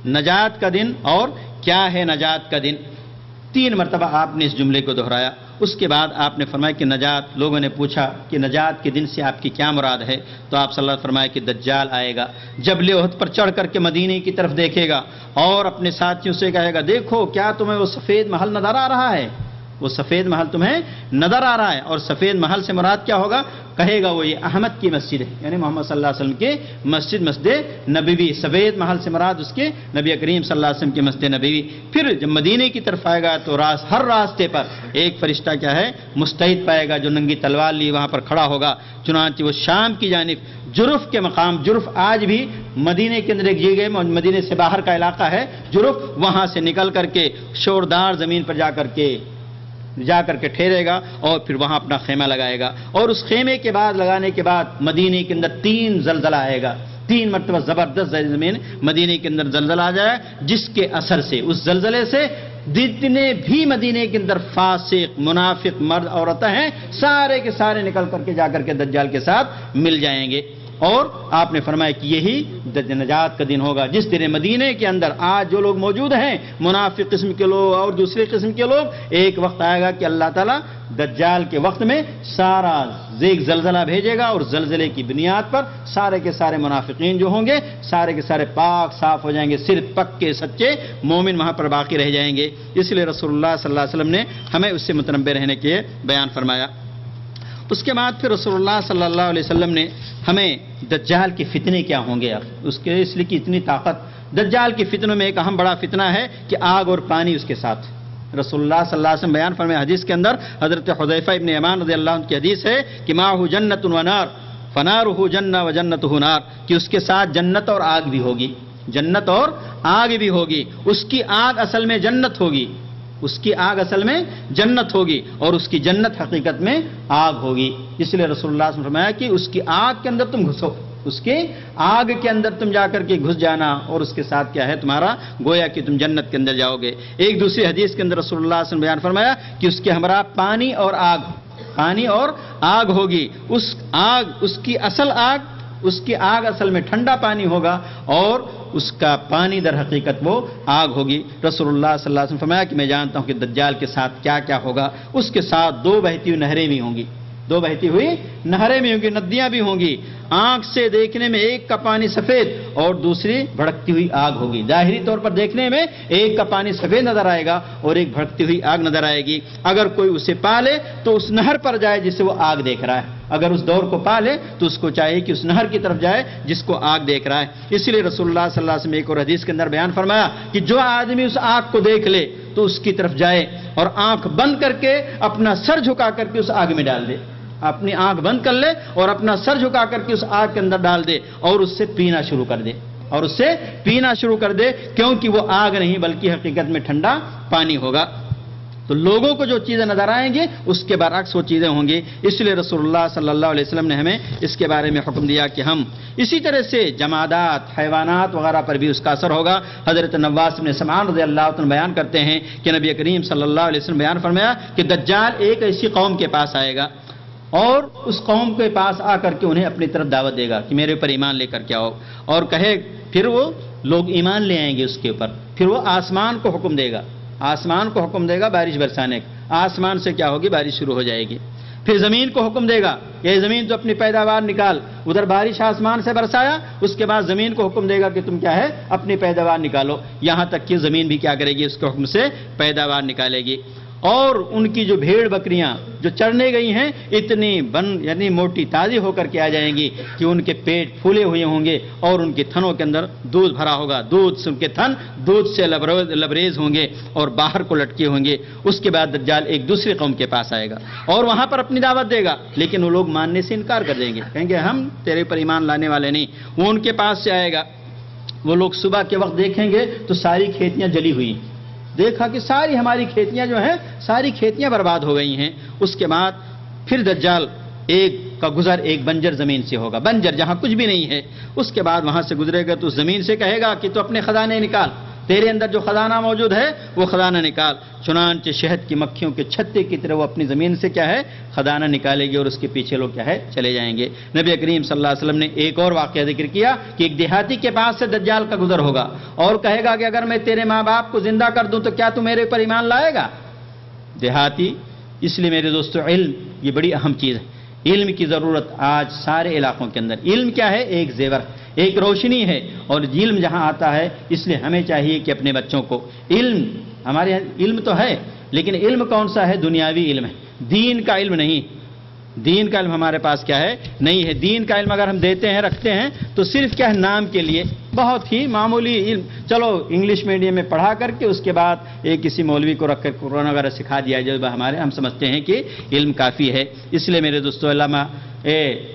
نجات کا دن اور کیا ہے نجات کا دن. 3 مرتبہ آپ نے اس جملے کو دہرایا. اس کے بعد آپ نے فرمایا کہ نجات. لوگوں نے پوچھا کہ نجات کے دن سے آپ کی کیا مراد ہے؟ تو آپ صلی اللہ علیہ وسلم فرمایا کہ دجال آئے گا، جبل احد پر چڑھ کر کے مدینے کی طرف دیکھے گا اور اپنے ساتھیوں سے کہے گا دیکھو کیا تمہیں وہ سفید محل نظر آ رہا ہے؟ وہ سفید محل تمہیں نظر آ رہا ہے. اور سفید محل سے مراد کیا ہوگا؟ کہے گا وہ یہ احمد کی مسجد ہے، یعنی محمد صلی اللہ علیہ وسلم کی مسجد، مسجد نبوی. سفید محل سے مراد اس کے نبی کریم صلی اللہ علیہ وسلم کی مسجد نبوی. پھر جب مدینے کی طرف آئے گا تو ہر راستے پر ایک فرشتہ کیا ہے؟ مستعد پائے گا جو ننگی تلوار لی وہاں پر کھڑا ہوگا. چنانچہ وہ شام کی جانب جرف کے مقام، جرف آج بھی مدینے کے اندر ایک جگہ ہے، مدینے سے باہر کا علاقہ ہے جرف، وہاں سے نکل کر کے شوردار زمین پر جا کر کے ٹھہرے گا اور پھر وہاں اپنا خیمہ لگائے گا. اور اس خیمے کے بعد لگانے کے بعد مدینے کے اندر 3 زلزلہ آئے گا. 3 مرتبہ زبردست زمین مدینے کے اندر زلزلہ آ جائے، جس کے اثر سے، اس زلزلے سے جتنے بھی مدینے کے اندر فاسق منافق مرد عورتیں ہیں سارے کے سارے نکل کر کے جا کر کے دجال کے ساتھ مل جائیں گے. اور آپ نے فرمایا کہ یہی نجات کا دن ہوگا جس دن مدینے کے اندر آج جو لوگ موجود ہیں منافق قسم کے لوگ اور دوسرے قسم کے لوگ، ایک وقت آئے گا کہ اللہ تعالیٰ دجال کے وقت میں سارا زلزلہ بھیجے گا اور زلزلے کی بنیاد پر سارے کے سارے منافقین جو ہوں گے سارے کے سارے پاک صاف ہو جائیں گے، صرف پکے سچے مومن وہاں پر باقی رہ جائیں گے. اس لیے رسول اللہ صلی اللہ علیہ وسلم نے ہمیں اس سے متنبع رہنے کے بیان فرمایا. اس کے بعد پھر رسول اللہ صلی اللہ علیہ وسلم نے ہمیں دجال کے فتنے کیا ہوں گے، اس لیے کہ اتنی طاقت دجال کے فتنوں میں ایک اہم بڑا فتنہ ہے کہ آگ اور پانی اس کے ساتھ. رسول اللہ صلی اللہ علیہ وسلم بیان فرمائے حدیث کے اندر، حضرت حذیفہ ابن یمان رضی اللہ عنہ کی حدیث ہے کہ ماہ جنت و نار فنارہ جنہ و جنتہ نار، کہ اس کے ساتھ جنت اور آگ بھی ہوگی، جنت اور آگ بھی ہوگی. اس کی آگ اصل میں جنت ہوگی، اس کی آگ اصل میں جنت ہوگی اور اس کی جنت حقیقت میں آگ ہوگی. اس لیے رسول اللہ صلی اللہ علیہ وسلم نے فرمایا کہ اس کی آگ کے اندر تم گھسو، اس کے آگ کے اندر تم جا کر کے گھس جانا اور اس کے ساتھ کیا ہے تمہارا گویا کہ تم جنت کے اندر جاؤ گے. ایک دوسری حدیث کے اندر رسول اللہ صلی اللہ علیہ وسلم نے بیان فرمایا کہ اس کے ہمراہ پانی اور آگ ہوگی. اس کی آگ اصل میں ٹھنڈا پانی ہوگا اور اس کا پانی در حقیقت وہ آگ ہوگی. رسول اللہ صلی اللہ علیہ وسلم نے فرمایا کہ میں جانتا ہوں کہ دجال کے ساتھ کیا کیا ہوگا. اس کے ساتھ 2 بہتی ہوئی نہریں بھی ہوں گی، 2 بہتی ہوئی نہریں بھی ہوں گی، ندیاں بھی ہوں گی. آنکھ سے دیکھنے میں ایک کا پانی سفید اور دوسری بھڑکتی ہوئی آگ ہوگی. ظاہری طور پر دیکھنے میں ایک کا پانی سفید نظر آئے گا اور ایک بھڑکتی ہوئی آگ نظر آئے گی. اگر کوئی اسے پا لے تو اس نہر پر جائے جسے وہ آگ دیکھ رہا ہے، اگر اس دور کو پا لے تو اس کو چاہیے کہ اس نہر کی طرف جائے جس کو آگ دیکھ رہا ہے. اس لیے رسول اللہ صلی اللہ علیہ وسلم نے ایک اور حدیث کے اندر بیان فرمایا کہ جو آدمی اس آگ کو دیکھ لے تو اس کی طرف جائے اور آنکھ بند کر کے اپنا سر جھکا کر کے اس آگ میں ڈال دے، اپنی آنکھ بند کر لے اور اپنا سر جھکا کر کے اس آگ کے اندر ڈال دے اور اس سے پینا شروع کر دے کیونکہ وہ آگ نہیں بلکہ حقیقت میں ٹھنڈا پانی ہوگا. تو لوگوں کو جو چیزیں نظر آئیں گی اس کے برعکس وہ چیزیں ہوں گی. اس لیے رسول اللہ صلی اللہ علیہ وسلم نے ہمیں اس کے بارے میں حکم دیا کہ ہم اسی طرح سے جمادات، حیوانات وغیرہ پر بھی اس کا اثر ہوگا. حضرت نواس بن سمعان رضی اللہ عنہ بیان کرتے ہیں کہ نبی کریم صلی اللہ علیہ وسلم بیان فرمایا کہ دجال ایک ایسی قوم کے پاس آئے گا اور اس قوم کے پاس آ کر کے انہیں اپنی طرف دعوت دے گا کہ میرے اوپر ایمان لے کر کے آؤ، اور کہے پھر وہ لوگ ایمان لے آئیں گے اس کے اوپر. پھر وہ آسمان کو حکم دے گا بارش برسانے کا. آسمان سے کیا ہوگی؟ بارش شروع ہو جائے گی. پھر زمین کو حکم دے گا کہ زمین تو اپنی پیداوار نکال، ادھر بارش آسمان سے برسایا، اس کے بعد زمین کو حکم دے گا کہ تم کیا ہے اپنی پیداوار نکالو، یہاں تک کہ زمین بھی کیا کرے گی؟ اس کے حکم سے پیداوار نکالے گی. اور ان کی جو بھیڑ بکریاں جو چرنے گئی ہیں اتنی یعنی موٹی تازی ہو کر کے آ جائیں گی کہ ان کے پیٹ پھولے ہوئے ہوں گے اور ان کے تھنوں کے اندر دودھ بھرا ہوگا، دودھ سے ان کے تھن دودھ سے لبریز ہوں گے اور باہر کو لٹکے ہوں گے. اس کے بعد دجال ایک دوسری قوم کے پاس آئے گا اور وہاں پر اپنی دعوت دے گا، لیکن وہ لوگ ماننے سے انکار کر دیں گے، کہیں گے ہم تیرے پر ایمان لانے والے نہیں. وہ ان کے پاس سے آئے گا، وہ لوگ صبح کے وقت دیکھیں گے تو ساری کھیتیاں جلی ہوئی، دیکھا کہ ساری ہماری کھیتیاں جو ہیں ساری کھیتیاں برباد ہو گئی ہیں. اس کے بعد پھر دجال ایک کا گزر ایک بنجر زمین سے ہوگا، بنجر جہاں کچھ بھی نہیں ہے. اس کے بعد وہاں سے گزرے گا تو اس زمین سے کہے گا کہ تو اپنے خزانے نکال، تیرے اندر جو خزانہ موجود ہے وہ خزانہ نکال۔ چنانچہ شہد کی مکھیوں کے چھتے کی طرح وہ اپنی زمین سے کیا ہے خزانہ نکالے گی اور اس کے پیچھے لوگ کیا ہے چلے جائیں گے۔ نبی کریم صلی اللہ علیہ وسلم نے ایک اور واقعہ ذکر کیا کہ ایک دیہاتی کے پاس سے دجال کا گزر ہوگا اور کہے گا کہ اگر میں تیرے ماں باپ کو زندہ کر دوں تو کیا تو میرے پر ایمان لائے گا؟ دیہاتی، اس لیے میرے دوستو علم یہ بڑی اہم چیز ہے۔ علم کی ضرورت آج سارے علاقوں کے اندر۔ علم کیا ہے؟ ایک زیور، ایک روشنی ہے، اور علم جہاں آتا ہے اس لیے ہمیں چاہیے کہ اپنے بچوں کو علم، ہمارے یہاں علم تو ہے لیکن علم کون سا ہے؟ دنیاوی علم ہے، دین کا علم نہیں۔ دین کا علم ہمارے پاس کیا ہے؟ نہیں ہے۔ دین کا علم اگر ہم دیتے ہیں رکھتے ہیں تو صرف کیا ہے نام کے لیے، بہت ہی معمولی علم، چلو انگلش میڈیم میں پڑھا کر کے اس کے بعد ایک کسی مولوی کو رکھ کر قرآن وغیرہ سکھا دیا جائے، ہم سمجھتے ہیں کہ علم کافی ہے۔ اس لیے میرے دوستو علامہ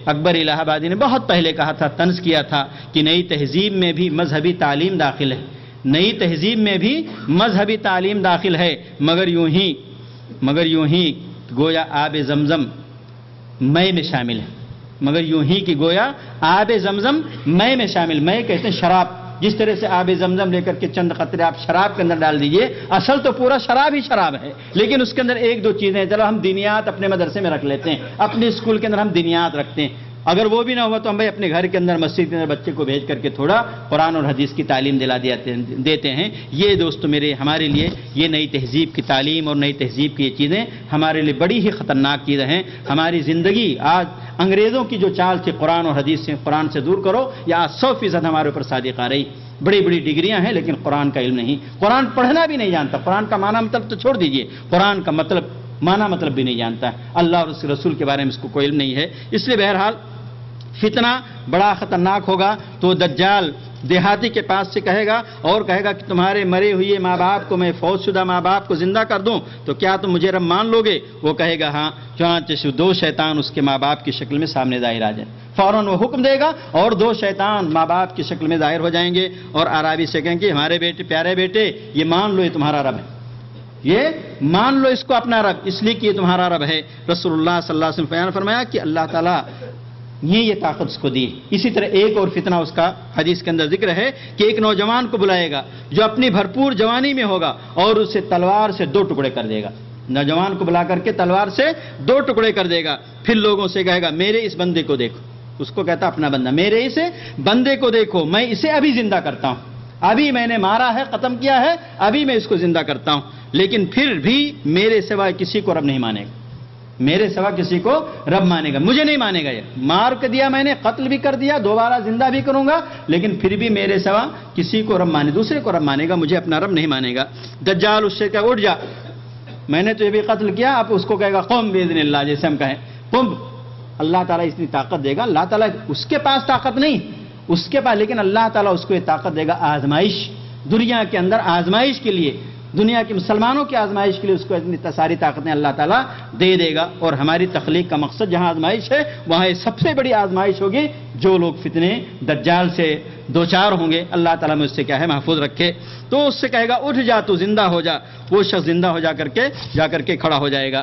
اکبر الہ آبادی نے بہت پہلے کہا تھا، طنز کیا تھا کہ نئی تہذیب میں بھی مذہبی تعلیم داخل ہے، نئی تہذیب میں بھی مذہبی تعلیم داخل ہے، مگر یوں ہی گویا آب زمزم مے میں شامل ہے، مگر یوں ہی کہ گویا آب زمزم مے میں شامل، مے کہتے ہیں شراب، جس طرح سے آب زمزم لے کر کے چند قطرے آپ شراب کے اندر ڈال دیجئے، اصل تو پورا شراب ہی شراب ہے، لیکن اس کے اندر ایک دو چیزیں، چلو ہم دینیات اپنے مدرسے میں رکھ لیتے ہیں، اپنے اسکول کے اندر ہم دینیات رکھتے ہیں، اگر وہ بھی نہ ہوا تو ہم بھائی اپنے گھر کے اندر مسجد کے اندر بچے کو بھیج کر کے تھوڑا قرآن اور حدیث کی تعلیم دیتے ہیں۔ یہ دوستو میرے ہمارے لیے یہ نئی تہذیب کی تعلیم اور نئی تہذیب کی یہ چیزیں ہمارے لیے بڑی ہی خطرناک چیزیں ہیں۔ ہماری زندگی آج انگریزوں کی جو چال تھی قرآن اور حدیث سے، قرآن سے دور کرو، یا آج 100% ہمارے اوپر صادق آ رہی، بڑی بڑی ڈگریاں ہیں لیکن قرآن کا علم نہیں، قرآن پڑھنا بھی نہیں جانتا، قرآن کا معنی مطلب تو چھوڑ دیجئے، قرآن کا مطلب بھی نہیں جانتا ہے، اللہ اور اس کے رسول کے بارے میں اس کو کوئی علم نہیں ہے۔ اس لیے بہرحال فتنہ بڑا خطرناک ہوگا۔ تو دجال دیہاتی کے پاس سے کہے گا اور کہے گا کہ تمہارے مرے ہوئے ماں باپ کو، میں فوت شدہ ماں باپ کو زندہ کر دوں تو کیا تم مجھے رب مان لو گے؟ وہ کہے گا ہاں۔ چنانچہ دو شیطان اس کے ماں باپ کی شکل میں سامنے ظاہر آ جائیں، فوراً وہ حکم دے گا اور دو شیطان ماں باپ کی شکل میں ظاہر ہو جائیں گے اور عربی سے کہیں گے ہمارے بیٹے، پیارے بیٹے، یہ مان لو یہ تمہارا رب ہے، یہ مان لو اس کو اپنا رب، اس لیے کہ یہ تمہارا رب ہے۔ رسول اللہ صلی اللہ علیہ وسلم بیان فرمایا کہ اللہ تعالیٰ یہ طاقت اس کو دی۔ اسی طرح ایک اور فتنہ اس کا حدیث کے اندر ذکر ہے کہ ایک نوجوان کو بلائے گا جو اپنی بھرپور جوانی میں ہوگا اور اسے تلوار سے 2 ٹکڑے کر دے گا، نوجوان کو بلا کر کے تلوار سے 2 ٹکڑے کر دے گا، پھر لوگوں سے کہے گا میرے اس بندے کو دیکھو، اس کو کہتا اپنا بندہ، میرے اس بندے کو دیکھو، میں اسے ابھی زندہ کرتا ہوں، ابھی میں نے مارا ہے، ختم کیا ہے، ابھی میں اس کو زندہ کرتا ہوں، لیکن پھر بھی میرے سوائے کسی کو رب نہیں مانے گا، میرے سوا کسی کو رب مانے گا، مجھے نہیں مانے گا، یہ مار کے دیا میں نے، قتل بھی کر دیا، دوبارہ زندہ بھی کروں گا، لیکن پھر بھی میرے سوا کسی کو رب مانے، دوسرے کو رب مانے گا، مجھے اپنا رب نہیں مانے گا۔ دجال اس سے کہا اٹھ جا، میں نے تجھے بھی قتل کیا، اب اس کو کہے گا قم باذن اللہ، جیسے ہم کہیں قم، اللہ تعالیٰ اتنی طاقت دے گا، اللہ تعالیٰ اس کے پاس طاقت نہیں، اس کے پاس، لیکن اللہ تعالیٰ اس کو یہ طاقت دے گا آزمائش، دنیا کے اندر آزمائش کے لیے، دنیا کے مسلمانوں کی آزمائش کے لیے اس کو اتنی ساری طاقتیں اللہ تعالیٰ دے دے گا۔ اور ہماری تخلیق کا مقصد جہاں آزمائش ہے وہاں یہ سب سے بڑی آزمائش ہوگی، جو لوگ فتنے دجال سے دوچار ہوں گے، اللہ تعالیٰ میں اس سے کیا ہے محفوظ رکھے۔ تو اس سے کہے گا اٹھ جا، تو زندہ ہو جا، وہ شخص زندہ ہو جا کر کے کھڑا ہو جائے گا،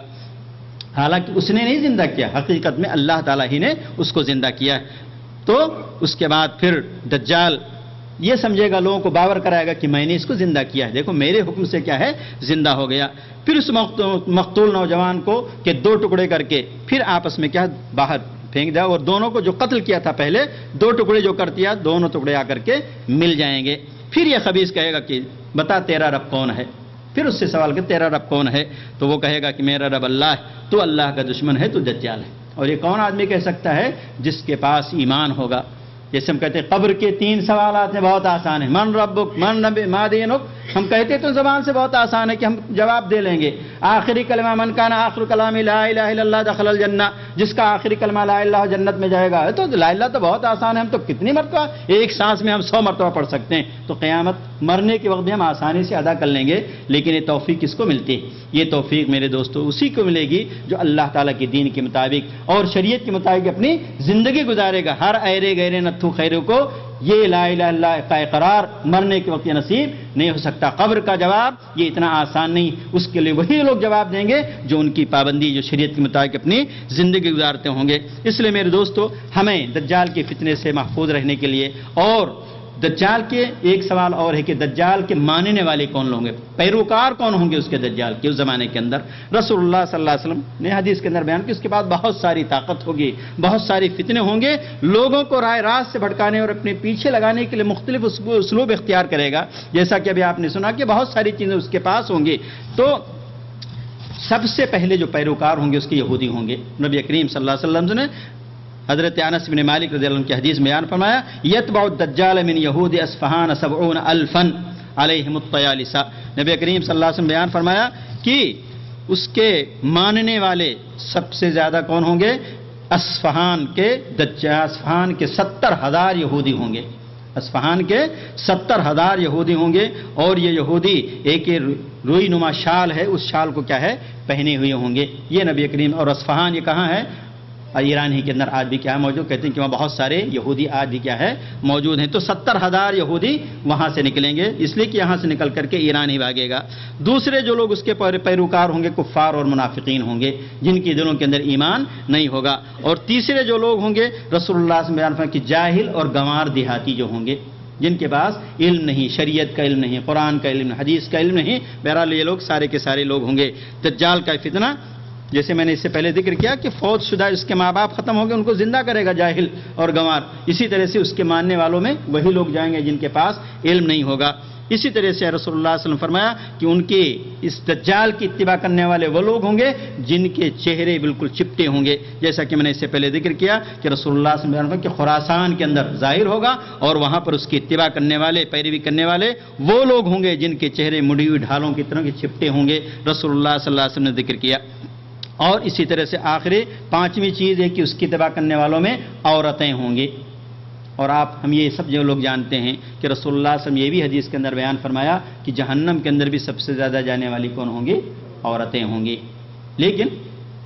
حالانکہ اس نے نہیں زندہ کیا، حقیقت میں اللہ تعالیٰ ہی نے اس کو زندہ کیا۔ تو اس کے بعد پھر دجال یہ سمجھے گا، لوگوں کو باور کرائے گا کہ میں نے اس کو زندہ کیا ہے، دیکھو میرے حکم سے کیا ہے زندہ ہو گیا۔ پھر اس مقتول نوجوان کو کہ 2 ٹکڑے کر کے پھر آپس میں کیا باہر پھینک دیا، اور دونوں کو جو قتل کیا تھا پہلے 2 ٹکڑے جو کر دیا، دونوں ٹکڑے آ کر کے مل جائیں گے۔ پھر یہ خبیث کہے گا کہ بتا تیرا رب کون ہے، پھر اس سے سوال کہ تیرا رب کون ہے، تو وہ کہے گا کہ میرا رب اللہ ہے، تو اللہ کا دشمن ہے، تو دجال ہے۔ اور یہ کون آدمی کہہ سکتا ہے؟ جس کے پاس ایمان ہوگا۔ جیسے ہم کہتے ہیں قبر کے 3 سوالات ہیں، بہت آسان ہے، من ربک، من نبی، ما دینک، ہم کہتے تو زبان سے بہت آسان ہے کہ ہم جواب دے لیں گے۔ آخری کلمہ من کان آخر کلام لا الہ الا اللہ دخل الجنہ، جس کا آخری کلمہ لا الہ جنت میں جائے گا، تو لا الہ تو بہت آسان ہے، ہم تو کتنی مرتبہ ایک سانس میں ہم 100 مرتبہ پڑھ سکتے ہیں، تو قیامت مرنے کے وقت بھی ہم آسانی سے ادا کر لیں گے۔ لیکن یہ توفیق کس کو ملتی ہے؟ یہ توفیق میرے دوستو اسی کو ملے گی جو اللہ تعالیٰ کے دین کے مطابق اور شریعت کے مطابق اپنی زندگی گزارے گا۔ ہر ایرے گہرے نتھو خیروں کو یہ لا الہ الا اللہ کا اقرار مرنے کے وقت یہ نصیب نہیں ہو سکتا۔ قبر کا جواب یہ اتنا آسان نہیں، اس کے لیے وہی لوگ جواب دیں گے جو ان کی پابندی، جو شریعت کے مطابق اپنی زندگی گزارتے ہوں گے۔ اس لیے میرے دوستو ہمیں دجال کے فتنے سے محفوظ رہنے کے لیے اور دجال کے ایک سوال اور ہے کہ دجال کے ماننے والے کون ہوں گے، پیروکار کون ہوں گے اس کے دجال کے اس زمانے کے اندر۔ رسول اللہ صلی اللہ علیہ وسلم نے حدیث کے اندر بیان کہ اس کے بعد بہت ساری طاقت ہوگی، بہت ساری فتنے ہوں گے، لوگوں کو رائے راست سے بھٹکانے اور اپنے پیچھے لگانے کے لیے مختلف اسلوب اختیار کرے گا، جیسا کہ ابھی آپ نے سنا کہ بہت ساری چیزیں اس کے پاس ہوں گی۔ تو سب سے پہلے جو پیروکار ہوں گے اس کے یہودی ہوں گے۔ نبی کریم صلی اللہ علیہ وسلم نے حضرت انس بن مالک رضی اللہ عنہ کی حدیث میں بیان فرمایا، یتبع الدجال من یہود اصفہان 70,000 علیہم الطیالسہ۔ نبی کریم صلی اللہ علیہ وسلم بیان فرمایا کہ اس کے ماننے والے سب سے زیادہ کون ہوں گے؟ اصفہان کے 70,000 یہودی ہوں گے۔ اصفہان کے 70,000 یہودی ہوں گے، اور یہ یہودی ایک روئی نما شال ہے، اس شال کو کیا ہے پہنے ہوئے ہوں گے۔ یہ نبی کریم، اور اصفہان یہ کہاں ہے؟ ایران ہی کے اندر آج بھی کیا ہے موجود، کہتے ہیں کہ وہاں بہت سارے یہودی آج بھی کیا ہے موجود ہیں۔ تو 70,000 یہودی وہاں سے نکلیں گے، اس لیے کہ یہاں سے نکل کر کے ایران ہی بھاگے گا۔ دوسرے جو لوگ اس کے پیروکار ہوں گے کفار اور منافقین ہوں گے، جن کی دلوں کے اندر ایمان نہیں ہوگا۔ اور تیسرے جو لوگ ہوں گے رسول اللہ سے بیان فرمایا کہ جاہل اور گنوار دیہاتی جو ہوں گے، جن کے پاس علم نہیں، شریعت کا علم نہیں، قرآن کا علم، حدیث کا علم نہیں، بہرحال یہ لوگ سارے کے سارے لوگ ہوں گے۔ دجال کا فتنہ جیسے میں نے اس سے پہلے ذکر کیا کہ فوت شدہ اس کے ماں باپ ختم ہو گئے، ان کو زندہ کرے گا جاہل اور گنوار، اسی طرح سے اس کے ماننے والوں میں وہی لوگ جائیں گے جن کے پاس علم نہیں ہوگا۔ اسی طرح سے رسول اللہ صلی اللہ علیہ وسلم فرمایا کہ ان کے اس دجال کی اتباع کرنے والے وہ لوگ ہوں گے جن کے چہرے بالکل چپٹے ہوں گے، جیسا کہ میں نے اس سے پہلے ذکر کیا کہ رسول اللہ صلی اللہ علیہ وسلم کہ خراسان کے اندر ظاہر ہوگا، اور وہاں پر اس کی اتباع کرنے والے، پیروی کرنے والے وہ لوگ ہوں گے جن کے چہرے مڑی ہوئی ڈھالوں کی طرح کے چپٹے ہوں گے، رسول اللہ صلی اللہ علیہ وسلم نے ذکر کیا۔ اور اسی طرح سے آخری پانچویں چیز ہے کہ اس کی اتباع کرنے والوں میں عورتیں ہوں گی۔ اور ہم یہ سب جو لوگ جانتے ہیں کہ رسول اللہ صلی اللہ علیہ وسلم یہ بھی حدیث کے اندر بیان فرمایا کہ جہنم کے اندر بھی سب سے زیادہ جانے والی کون ہوں گی؟ عورتیں ہوں گی۔ لیکن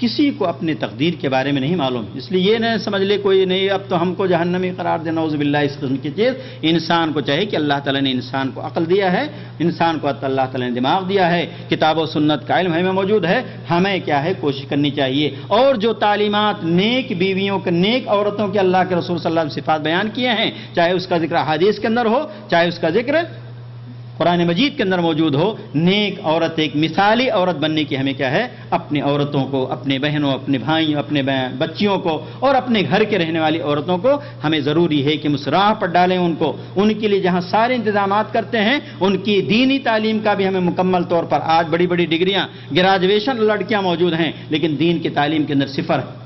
کسی کو اپنے تقدیر کے بارے میں نہیں معلوم، اس لیے یہ نہ سمجھ لے کوئی نہیں اب تو ہم کو جہنمی قرار دے، نعوذ باللہ اس قسم کی چیز۔ انسان کو چاہیے کہ اللہ تعالیٰ نے انسان کو عقل دیا ہے، انسان کو اللہ تعالیٰ نے دماغ دیا ہے، کتاب و سنت کا علم ہمیں موجود ہے، ہمیں کیا ہے کوشش کرنی چاہیے۔ اور جو تعلیمات نیک بیویوں کے، نیک عورتوں کے اللہ کے رسول صلی اللہ علیہ وسلم صفات بیان کیے ہیں، چاہے اس کا ذکر حدیث کے اندر ہو، چاہے اس کا ذکر قرآن مجید کے اندر موجود ہو، نیک عورت ایک مثالی عورت بننے کی ہمیں کیا ہے اپنی عورتوں کو، اپنے بہنوں، اپنے بھائیوں، اپنے بچیوں کو اور اپنے گھر کے رہنے والی عورتوں کو ہمیں ضروری ہے کہ ہم اس راہ پر ڈالیں ان کو، ان کے لیے جہاں سارے انتظامات کرتے ہیں ان کی دینی تعلیم کا بھی ہمیں مکمل طور پر، آج بڑی بڑی ڈگریاں، گریجویشن لڑکیاں موجود ہیں لیکن دین کی تعلیم کے اندر صفر ہے۔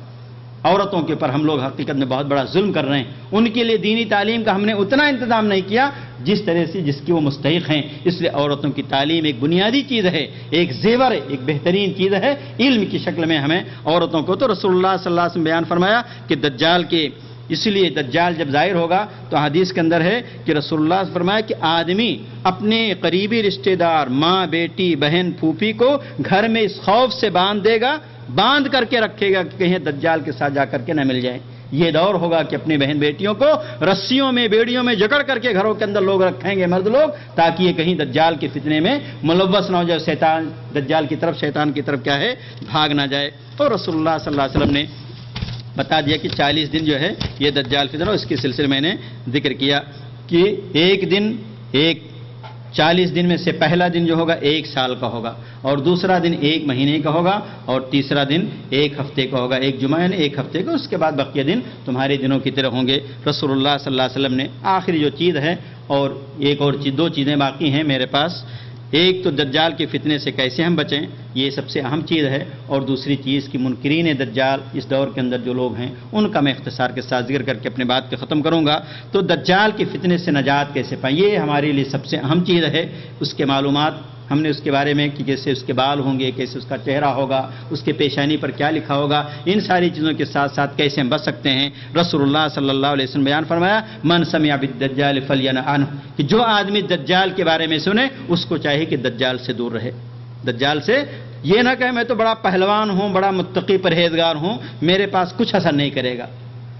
عورتوں کے اوپر ہم لوگ حقیقت میں بہت بڑا ظلم کر رہے ہیں، ان کے لیے دینی تعلیم کا ہم نے اتنا انتظام نہیں کیا جس طرح سے جس کی وہ مستحق ہیں۔ اس لیے عورتوں کی تعلیم ایک بنیادی چیز ہے، ایک زیور ہے، ایک بہترین چیز ہے علم کی شکل میں ہمیں عورتوں کو۔ تو رسول اللہ صلی اللہ علیہ وسلم بیان فرمایا کہ دجال کے، اس لیے دجال جب ظاہر ہوگا تو حدیث کے اندر ہے کہ رسول اللہ نے فرمایا کہ آدمی اپنے قریبی رشتہ دار، ماں، بیٹی، بہن، پھوپھی کو گھر میں اس خوف سے باندھ دے گا، باندھ کر کے رکھے گا کہ کہیں دجال کے ساتھ جا کر کے نہ مل جائے۔ یہ دور ہوگا کہ اپنی بہن بیٹیوں کو رسیوں میں، بیڑیوں میں جکڑ کر کے گھروں کے اندر لوگ رکھیں گے، مرد لوگ، تاکہ یہ کہیں دجال کے فتنے میں ملوث نہ ہو جائے، شیطان دجال کی طرف، شیطان کی طرف کیا ہے بھاگ نہ جائے۔ تو رسول اللہ صلی اللہ علیہ وسلم نے بتا دیا کہ 40 دن جو ہے یہ دجال فتنہ، اس کے سلسلے میں نے ذکر کیا کہ ایک دن، 40 دن میں سے پہلا دن جو ہوگا 1 سال کا ہوگا، اور دوسرا دن 1 مہینے کا ہوگا، اور تیسرا دن 1 ہفتے کا ہوگا، 1 جمعہ یعنی 1 ہفتے کا، اس کے بعد بقیہ دن تمہارے دنوں کی طرح ہوں گے۔ رسول اللہ صلی اللہ علیہ وسلم نے آخری جو چیز ہے، اور ایک اور چیز، 2 چیزیں باقی ہیں میرے پاس، ایک تو دجال کے فتنے سے کیسے ہم بچیں، یہ سب سے اہم چیز ہے، اور دوسری چیز کہ منکرین دجال اس دور کے اندر جو لوگ ہیں ان کا میں اختصار کے ساتھ ذکر کر کے اپنے بات کو ختم کروں گا۔ تو دجال کے فتنے سے نجات کیسے پائیں، یہ ہمارے لیے سب سے اہم چیز ہے۔ اس کے معلومات ہم نے اس کے بارے میں کہ کیسے اس کے بال ہوں گے، کیسے اس کا چہرہ ہوگا، اس کے پیشانی پر کیا لکھا ہوگا، ان ساری چیزوں کے ساتھ ساتھ کیسے ہم بچ سکتے ہیں۔ رسول اللہ صلی اللہ علیہ وسلم بیان فرمایا من سمع بالدجال فلینہ عنہ، کہ جو آدمی دجال کے بارے میں سنے اس کو چاہیے کہ دجال سے دور رہے۔ دجال سے یہ نہ کہے میں تو بڑا پہلوان ہوں، بڑا متقی پرہیزگار ہوں، میرے پاس کچھ اثر نہیں کرے گا۔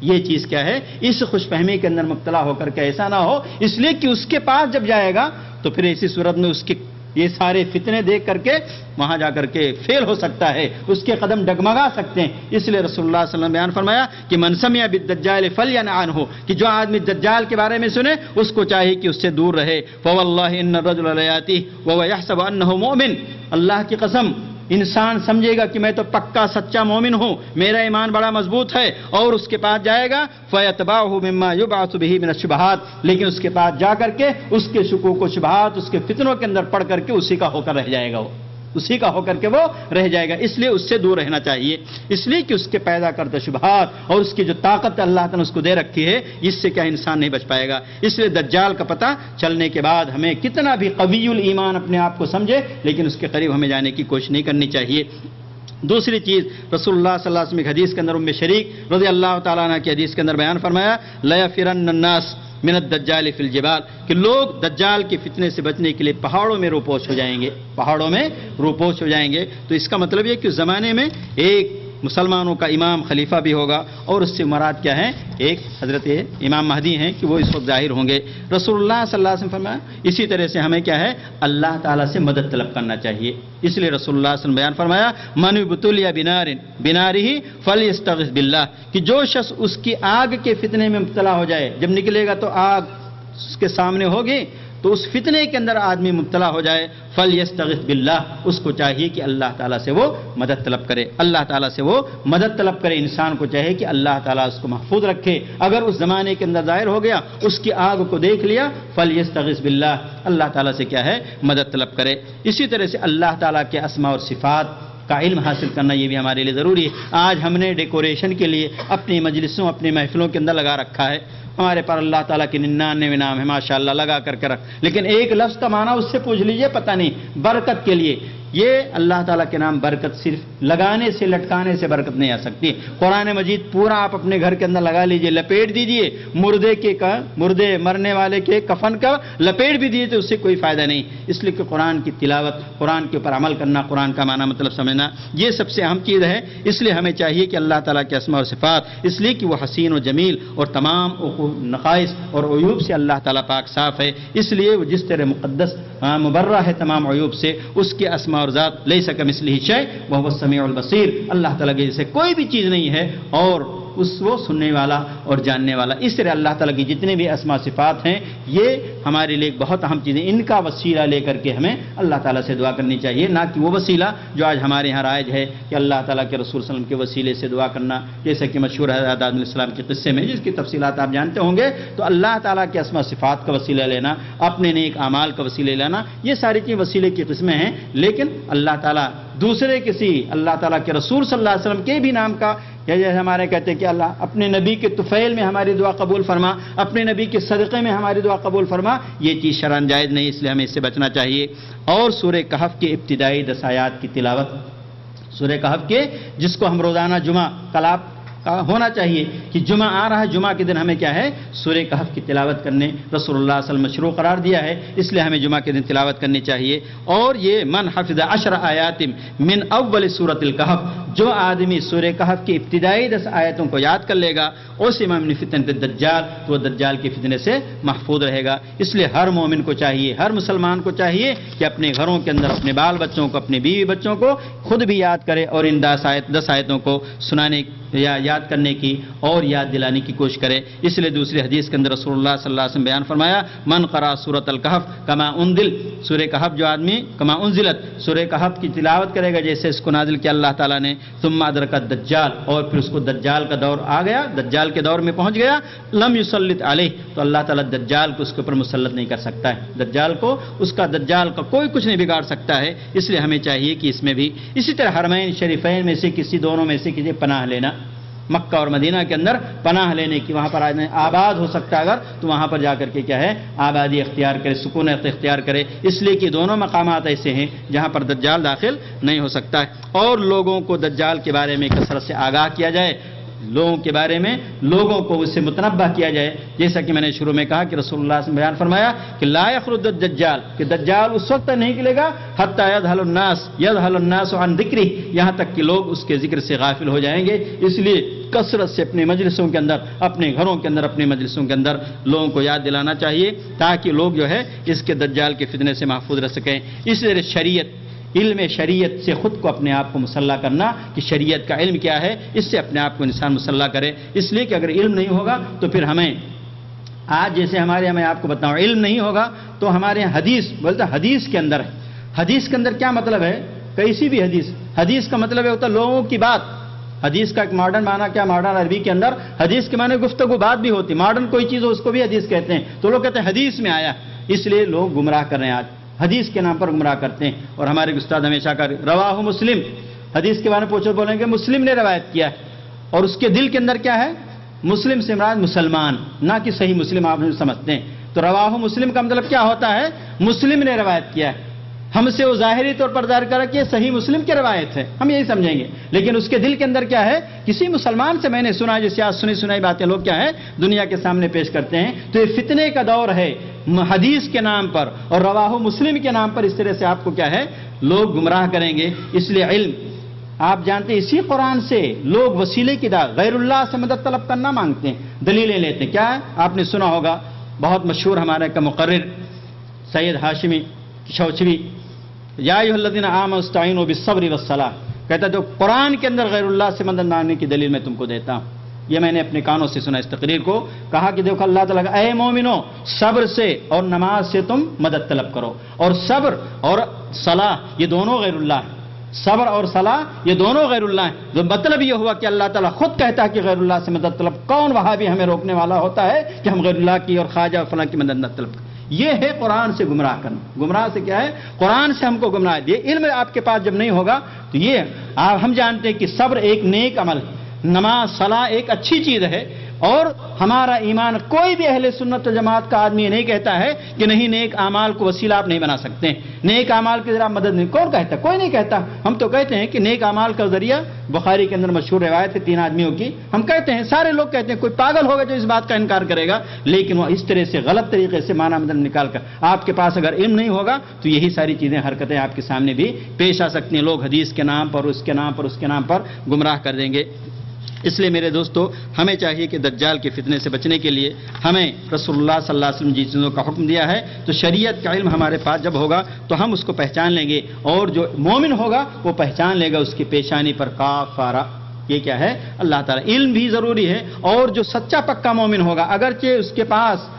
یہ چیز کیا ہے، اس خوش فہمی کے اندر مبتلا ہو کر کے ایسا نہ ہو، اس لیے کہ اس کے پاس جب جائے گا تو پھر ایسی صورت میں اس کے یہ سارے فتنے دیکھ کر کے وہاں جا کر کے فیل ہو سکتا ہے، اس کے قدم ڈگمگا سکتے ہیں۔ اس لیے رسول اللہ صلی اللہ علیہ وسلم بیان فرمایا کہ من سمع بالدجال فلینع عنہ، کہ جو آدمی دجال کے بارے میں سنے اس کو چاہیے کہ اس سے دور رہے۔ فواللہ ان الرجل لیاتیہ وهو يحسب انه مؤمن، اللہ کی قسم انسان سمجھے گا کہ میں تو پکا سچا مومن ہوں، میرا ایمان بڑا مضبوط ہے، اور اس کے پاس جائے گا فَيَتْبَعُهُ مِمَّا يُبْعَثُ بِهِ مِنَ الشُّبْهَاتِ، لیکن اس کے پاس جا کر کے اس کے شکوک و شبہات، اس کے فتنوں کے اندر پڑ کر کے اسی کا ہو کر رہ جائے گا، اسی کا ہو کر کے وہ رہ جائے گا۔ اس لیے اس سے دور رہنا چاہیے، اس لیے کہ اس کے پیدا کرتا شبہات اور اس کی جو طاقت اللہ تعالیٰ نے اس کو دے رکھی ہے، اس سے کیا انسان نہیں بچ پائے گا۔ اس لیے دجال کا پتہ چلنے کے بعد ہمیں کتنا بھی قوی الایمان اپنے آپ کو سمجھے، لیکن اس کے قریب ہمیں جانے کی کوشش نہیں کرنی چاہیے۔ دوسری چیز، رسول اللہ صلی اللہ علیہ وسلم کی حدیث کے اندر ام شریک رضی اللہ تعالیٰ عنہ کی حدیث کے اندر بیان فرمایا لَيَفِرَنَّ النَّاسُ من الدجال فی الجبال، کہ لوگ دجال کے فتنے سے بچنے کے لیے پہاڑوں میں روپوش ہو جائیں گے، پہاڑوں میں روپوش ہو جائیں گے۔ تو اس کا مطلب یہ کہ اس زمانے میں ایک مسلمانوں کا امام خلیفہ بھی ہوگا، اور اس سے مراد کیا ہے، ایک حضرت امام مہدی ہیں کہ وہ اس وقت ظاہر ہوں گے۔ رسول اللہ صلی اللہ علیہ وسلم فرمایا اسی طرح سے ہمیں کیا ہے، اللہ تعالیٰ سے مدد طلب کرنا چاہیے۔ اس لیے رسول اللہ صلی اللہ علیہ وسلم بیان فرمایا من ابتلي بنارہ فلیستغث باللہ، کہ جو شخص اس کی آگ کے فتنے میں مبتلا ہو جائے، جب نکلے گا تو آگ اس کے سامنے ہوگی، تو اس فتنے کے اندر آدمی مبتلا ہو جائے فلیستغث باللہ، اس کو چاہیے کہ اللہ تعالیٰ سے وہ مدد طلب کرے، اللہ تعالیٰ سے وہ مدد طلب کرے۔ انسان کو چاہیے کہ اللہ تعالیٰ اس کو محفوظ رکھے۔ اگر اس زمانے کے اندر ظاہر ہو گیا، اس کی آگ کو دیکھ لیا، فلیستغث باللہ، اللہ تعالیٰ سے کیا ہے، مدد طلب کرے۔ اسی طرح سے اللہ تعالیٰ کے اسماء اور صفات کا علم حاصل کرنا یہ بھی ہمارے لیے ضروری ہے۔ آج ہم نے ڈیکوریشن کے لیے اپنی مجلسوں، اپنی محفلوں کے اندر لگا رکھا ہے، ہمارے پر اللہ تعالیٰ کے 99 نام ہے ماشاءاللہ لگا کر کے رکھ، لیکن ایک لفظ کا معنی اس سے پوچھ لیجئے پتہ نہیں، برکت کے لیے۔ یہ اللہ تعالیٰ کے نام برکت صرف لگانے سے، لٹکانے سے برکت نہیں آ سکتی۔ قرآن مجید پورا آپ اپنے گھر کے اندر لگا لیجئے، لپیٹ دیجئے، مردے مرنے والے کے کفن کا لپیٹ بھی دیجئے تو اس سے کوئی فائدہ نہیں۔ اس لیے کہ قرآن کی تلاوت، قرآن کے اوپر عمل کرنا، قرآن کا معنی مطلب سمجھنا، یہ سب سے اہم چیز ہے۔ اس لیے ہمیں چاہیے کہ اللہ تعالیٰ کے اسماء اور صفات، اس لیے کہ وہ حسین و جمیل اور تمام نقائص اور عیوب سے اللہ تعالیٰ پاک صاف ہے، اس لیے وہ جس طرح مقدس مبرہ ہے تمام عیوب سے، اس کے اسماء اور ذات لیس کمثلہ شیء وہو السمیع البصیر، اللہ تعالیٰ کے جیسے کوئی بھی چیز نہیں ہے، اور وہ سننے والا اور جاننے والا۔ اس طرح اللہ تعالیٰ کی جتنے بھی اسماء صفات ہیں، یہ ہمارے لیے بہت اہم چیزیں، ان کا وسیلہ لے کر کے ہمیں اللہ تعالیٰ سے دعا کرنی چاہیے، نہ کہ وہ وسیلہ جو آج ہمارے یہاں رائج ہے کہ اللہ تعالیٰ کے رسول صلی اللہ علیہ وسلم کے وسیلے سے دعا کرنا، جیسا کہ مشہور ہے آدم علیہ السلام کے قصے میں، جس کی تفصیلات آپ جانتے ہوں گے۔ تو اللہ تعالیٰ کے اسماء صفات کا وسیلہ لینا، اپنے نیک اعمال کا وسیلہ لینا، یہ ساری چیزیں وسیلے کی قسمیں ہیں، لیکن اللہ تعالیٰ دوسرے کسی اللہ تعالیٰ کے رسول صلی اللہ علیہ وسلم کے بھی نام کا، یا جیسے ہمارے کہتے ہیں کہ اللہ اپنے نبی کے طفیل میں ہماری دعا قبول فرما، اپنے نبی کے صدقے میں ہماری دعا قبول فرما، یہ چیز شرعاً جائز نہیں، اس لیے ہمیں اس سے بچنا چاہیے۔ اور سورہ کہف کی ابتدائی 10 آیات کی تلاوت، سورہ کہف کے جس کو ہم روزانہ جمعہ کلاب ہونا چاہیے کہ جمعہ آ رہا ہے، جمعہ کے دن ہمیں کیا ہے، سورہ کہف کی تلاوت کرنے رسول اللہ صلی اللہ علیہ وسلم مشروع قرار دیا ہے، اس لیے ہمیں جمعہ کے دن تلاوت کرنی چاہیے۔ اور یہ من حفظ 10 آیات من اول سورۃ الکہف، جو آدمی سورہ کہف کی ابتدائی 10 آیتوں کو یاد کر لے گا، عصم من فتنۃ الدجال، تو وہ دجال کے فتنے سے محفوظ رہے گا۔ اس لیے ہر مومن کو چاہیے، ہر مسلمان کو چاہیے کہ اپنے گھروں کے اندر اپنے بال بچوں کو، اپنے بیوی بچوں کو خود بھی یاد کرے، اور ان 10 آیتوں کو سنانے یا یاد کرنے کی اور یاد دلانے کی کوشش کرے۔ اس لیے دوسری حدیث کے اندر رسول اللہ صلی اللہ علیہ وسلم بیان فرمایا من قرأ سورۃ الکہف کما انزل، سورہ کہف جو آدمی کما انزلت، سورہ کہف کی تلاوت کرے گا جیسے اس کو نازل کیا اللہ تعالیٰ نے، ثم ادرک الدجال، اور پھر اس کو دجال کا دور آ گیا، دجال کے دور میں پہنچ گیا، لم یسلط علیہ، تو اللہ تعالیٰ دجال کو اس کے اوپر مسلط نہیں کر سکتا ہے، دجال کو دجال کا کوئی کچھ نہیں بگاڑ سکتا ہے۔ اس لیے ہمیں چاہیے کہ اس میں بھی اسی طرح حرمین شریفین میں سے کسی دونوں میں سے کسی پناہ لینا، مکہ اور مدینہ کے اندر پناہ لینے کی، وہاں پر آباد ہو سکتا ہے اگر، تو وہاں پر جا کر کے کیا ہے، آبادی اختیار کرے، سکون اختیار کرے، اس لیے کہ دونوں مقامات ایسے ہیں جہاں پر دجال داخل نہیں ہو سکتا ہے۔ اور لوگوں کو دجال کے بارے میں کثرت سے آگاہ کیا جائے، لوگوں کے بارے میں لوگوں کو اس سے متنبہ کیا جائے، جیسا کہ میں نے شروع میں کہا کہ رسول اللہ صلی اللہ علیہ وسلم بیان فرمایا کہ لا یخرج الدجال، کہ دجال اس وقت تک نہیں نکلے گا حتی یذهل الناس عن ذکرہ، یہاں تک کہ لوگ اس کے ذکر سے غافل ہو جائیں گے۔ اس لیے کثرت سے اپنے مجلسوں کے اندر، اپنے گھروں کے اندر، اپنے مجلسوں کے اندر لوگوں کو یاد دلانا چاہیے، تاکہ لوگ جو ہے اس کے دجال کے فتنے سے محفوظ رہ سکیں۔ اس لیے شریعت، علم شریعت سے خود کو اپنے آپ کو مسلح کرنا کہ شریعت کا علم کیا ہے، اس سے اپنے آپ کو انسان مسلح کرے۔ اس لیے کہ اگر علم نہیں ہوگا تو پھر ہمیں آج جیسے ہمارے یہاں، میں آپ کو بتاؤں، علم نہیں ہوگا تو ہمارے یہاں حدیث بولتا، حدیث کے اندر ہے، حدیث کے اندر کیا مطلب ہے؟ کیسی بھی حدیث، حدیث کا مطلب ہے ہوتا لوگوں کی بات۔ حدیث کا ایک ماڈرن معنی کیا؟ ماڈرن عربی کے اندر حدیث کے معنی گفتگو، بات بھی ہوتی، ماڈرن کوئی چیز ہو اس کو بھی حدیث کہتے ہیں، تو لوگ کہتے ہیں حدیث میں آیا، اس لیے لوگ گمراہ کر رہے ہیں، آج حدیث کے نام پر گمراہ کرتے ہیں۔ اور ہمارے استاد ہمیشہ کا رواہ مسلم، حدیث کے بارے میں پوچھو بولیں گے مسلم نے روایت کیا ہے، اور اس کے دل کے اندر کیا ہے؟ مسلم سے مراد مسلمان، نہ کہ صحیح مسلم آپ سمجھتے ہیں۔ تو رواہ مسلم کا مطلب کیا ہوتا ہے؟ مسلم نے روایت کیا ہے، ہم سے وہ ظاہری طور پر ظاہر کرا کہ صحیح مسلم کی روایت ہے، ہم یہی سمجھیں گے، لیکن اس کے دل کے اندر کیا ہے؟ کسی مسلمان سے میں نے سنا، جیسے آج سنی سنائی باتیں لوگ کیا ہے دنیا کے سامنے پیش کرتے ہیں۔ تو یہ فتنے کا دور ہے، حدیث کے نام پر اور رواہ مسلم کے نام پر اس طرح سے آپ کو کیا ہے لوگ گمراہ کریں گے۔ اس لیے علم، آپ جانتے ہیں اسی قرآن سے لوگ وسیلے کی غیر اللہ سے مدد طلب کرنا مانگتے ہیں، دلیلیں لیتے ہیں۔ کیا ہے؟ آپ نے سنا ہوگا، بہت مشہور ہمارے کا مقرر سید ہاشمی شوچوی، یا ایھا الذین آمنوا استعینوا بالصبر والصلاۃ، کہتا ہے جو قرآن کے اندر غیر اللہ سے مدد مانگنے کی دلیل میں تم کو دیتا ہوں۔ یہ میں نے اپنے کانوں سے سنا اس تقریر کو، کہا کہ دیکھو اللہ تعالیٰ اے مومنو، صبر سے اور نماز سے تم مدد طلب کرو، اور صبر اور صلاح یہ دونوں غیر اللہ ہیں، صبر اور صلاح یہ دونوں غیر اللہ ہیں۔ جو مطلب یہ ہوا کہ اللہ تعالیٰ خود کہتا ہے کہ غیر اللہ سے مدد طلب، کون وہاں بھی ہمیں روکنے والا ہوتا ہے کہ ہم غیر اللہ کی اور خواجہ اور فلاں کی مدد نہ طلب کریں؟ یہ ہے قرآن سے گمراہ کرنا۔ گمراہ سے کیا ہے؟ قرآن سے ہم کو گمراہ دیا۔ علم آپ کے پاس جب نہیں ہوگا تو یہ ہم جانتے ہیں کہ صبر ایک نیک عمل ہے، نماز صلاح ایک اچھی چیز ہے، اور ہمارا ایمان، کوئی بھی اہل سنت و جماعت کا آدمی نہیں کہتا ہے کہ نہیں نیک اعمال کو وسیلہ آپ نہیں بنا سکتے، نیک اعمال کے ذریعہ مدد نہیں، کون کہتا؟ کوئی نہیں کہتا۔ ہم تو کہتے ہیں کہ نیک اعمال کا ذریعہ، بخاری کے اندر مشہور روایت ہے 3 آدمیوں کی، ہم کہتے ہیں، سارے لوگ کہتے ہیں، کوئی پاگل ہوگا جو اس بات کا انکار کرے گا، لیکن وہ اس طرح سے غلط طریقے سے معنی مدد نکال کر، آپ کے پاس اگر علم نہیں ہوگا تو یہی ساری چیزیں، حرکتیں آپ کے سامنے بھی پیش آ سکتی ہیں، لوگ حدیث کے نام پر، اس کے نام پر، اس کے نام پر گمراہ کر دیں گے۔ اس لیے میرے دوستو، ہمیں چاہیے کہ دجال کے فتنے سے بچنے کے لیے ہمیں رسول اللہ صلی اللہ علیہ وسلم جن چیزوں کا حکم دیا ہے، تو شریعت کا علم ہمارے پاس جب ہوگا تو ہم اس کو پہچان لیں گے، اور جو مومن ہوگا وہ پہچان لے گا اس کی پیشانی پر کافارہ، یہ کیا ہے؟ اللہ تعالیٰ۔ علم بھی ضروری ہے، اور جو سچا پکا مومن ہوگا، اگرچہ اس کے پاس،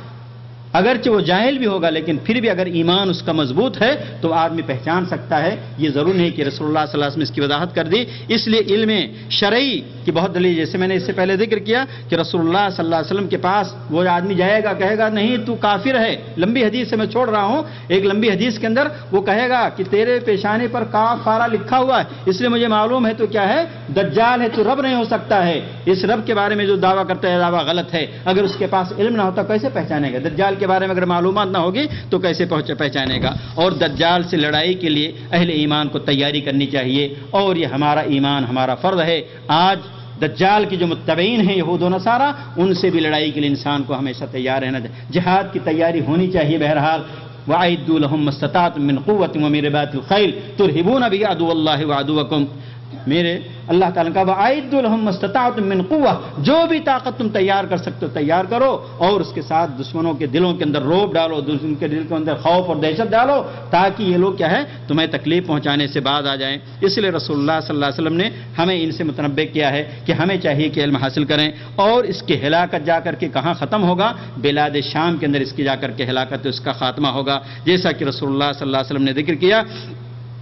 اگرچہ وہ جاہل بھی ہوگا، لیکن پھر بھی اگر ایمان اس کا مضبوط ہے تو آدمی پہچان سکتا ہے۔ یہ ضرور نہیں کہ رسول اللہ صلی اللہ علیہ وسلم اس کی وضاحت کر دی۔ اس لیے علم شرعی کی بہت دلیل، جیسے میں نے اس سے پہلے ذکر کیا کہ رسول اللہ صلی اللہ علیہ وسلم کے پاس وہ آدمی جائے گا، کہے گا نہیں تو کافر ہے، لمبی حدیث سے میں چھوڑ رہا ہوں، ایک لمبی حدیث کے اندر وہ کہے گا کہ تیرے پیشانے پر کافارہ لکھا ہوا ہے، اس لیے مجھے معلوم ہے تو کیا ہے؟ دجال ہے، تو رب نہیں ہو سکتا ہے، اس رب کے بارے میں جو دعویٰ کرتا ہے دعویٰ غلط ہے۔ اگر اس کے پاس علم نہ ہوتا کیسے پہچانے گا؟ دجال کے بارے میں اگر معلومات نہ ہوگی تو کیسے پہچانے گا؟ اور دجال سے لڑائی کے لیے اہل ایمان کو تیاری کرنی چاہیے، اور یہ ہمارا ایمان، ہمارا فرض ہے۔ آج دجال کی جو متبعین ہیں یہود و نصارہ، ان سے بھی لڑائی کے لیے انسان کو ہمیشہ تیار رہنا چاہیے، جہاد کی تیاری ہونی چاہیے۔ بہرحال وَأَعِدُّوا لَهُم مَّا اسْتَطَعْتُم مِّن قُوَّةٍ وَمِن رِّبَاطِ الْخَيْلِ تُرْهِبُونَ بِهِ عَدُوَّ اللَّهِ وَعَدُوَّكُمْ، میرے اللہ تعالیٰ کا وَأَعِدُّوا لَهُم مَّا اسْتَطَعْتُم مِّن قُوَّةٍ، جو بھی طاقت تم تیار کر سکتے ہو تیار کرو، اور اس کے ساتھ دشمنوں کے دلوں کے اندر روب ڈالو، دشمن کے دل کے اندر خوف اور دہشت ڈالو، تاکہ یہ لوگ کیا ہے تمہیں تکلیف پہنچانے سے باز آ جائیں۔ اس لیے رسول اللہ صلی اللہ علیہ وسلم نے ہمیں ان سے متنبہ کیا ہے کہ ہمیں چاہیے کہ علم حاصل کریں، اور اس کی ہلاکت جا کر کے کہاں ختم ہوگا؟ بلاد شام کے اندر اس کی جا کر کے ہلاکت، اس کا خاتمہ ہوگا، جیسا کہ رسول اللہ صلی اللہ علیہ وسلم نے ذکر کیا